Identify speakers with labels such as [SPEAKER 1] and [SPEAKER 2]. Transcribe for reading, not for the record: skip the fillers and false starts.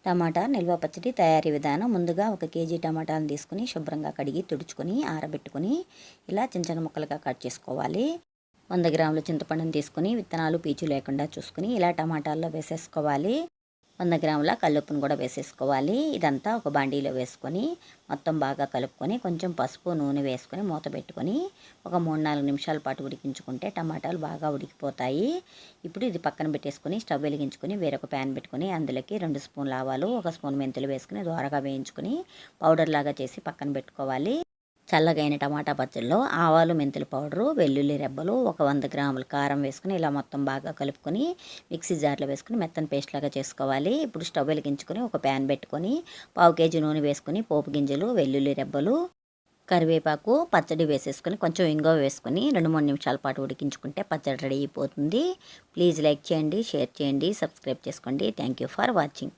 [SPEAKER 1] టమాటా నిల్వ పచ్చడి తయారీ విధానం. ముందుగా 1 కేజీ టమాటాలను తీసుకుని శుభ్రంగా కడిగి తుడుచుకొని ఆరబెట్టుకొని ఇలా చిన్న చిన్న ముక్కలుగా కట్ చేసుకోవాలి. 100 గ్రాముల చింతపండుని తీసుకుని విత్తనాలు పీచు లేకుండా చూసుకుని ఇలా టమాటాల్లో వేసేసుకోవాలి. 100 గ్రాముల కల్లుప్పును కూడా వేసేసుకోవాలి. ఇదంతా ఒక బాండీలో వేసుకొని మొత్తం బాగా కలుపుకొని కొంచెం పసుపు నూనె వేసుకొని మూత పెట్టుకొని ఒక 3-4 నిమిషాల పాటు ఉడికించుకుంటే టమాటాలు బాగా ఉడికిపోతాయి. ఇప్పుడు ఇది పక్కన పెట్టేసుకొని స్టవ్ వెలిగించుకొని వేరొక ప్యాన్ పెట్టుకొని అందులోకి 2 స్పూన్ల ఆవాలు 1 స్పూన్ మెంతులు వేసుకుని దోరగా వేయించుకొని పౌడర్ లాగా చేసి పక్కన పెట్టుకోవాలి. చల్లగైన టమాటా పచ్చడిలో ఆవాలు మెంతుల పౌడరు వెల్లుల్లి రెబ్బలు 100 గ్రాముల కారం వేసుకుని ఇలా మొత్తం బాగా కలుపుకొని మిక్సీ జార్లో వేసుకుని మెత్తని పేస్ట్ లాగా చేసుకోవాలి. ఇప్పుడు స్టవ్ వెలిగించుకొని ఒక ప్యాన్ పెట్టుకొని 1/2 కేజీ నూనె వేసుకొని పోపు గింజలు వెల్లుల్లి రెబ్బలు కరివేపాకు పచ్చడి వేసేసుకొని కొంచెం ఇంగువ వేసుకొని 2-3 నిమిషాల పాటు ఉడికించుకుంటే పచ్చడి రెడీ అయిపోతుంది. ప్లీజ్ లైక్ చేయండి, షేర్ చేయండి, సబ్స్క్రైబ్ చేసుకోండి. Thank you for watching.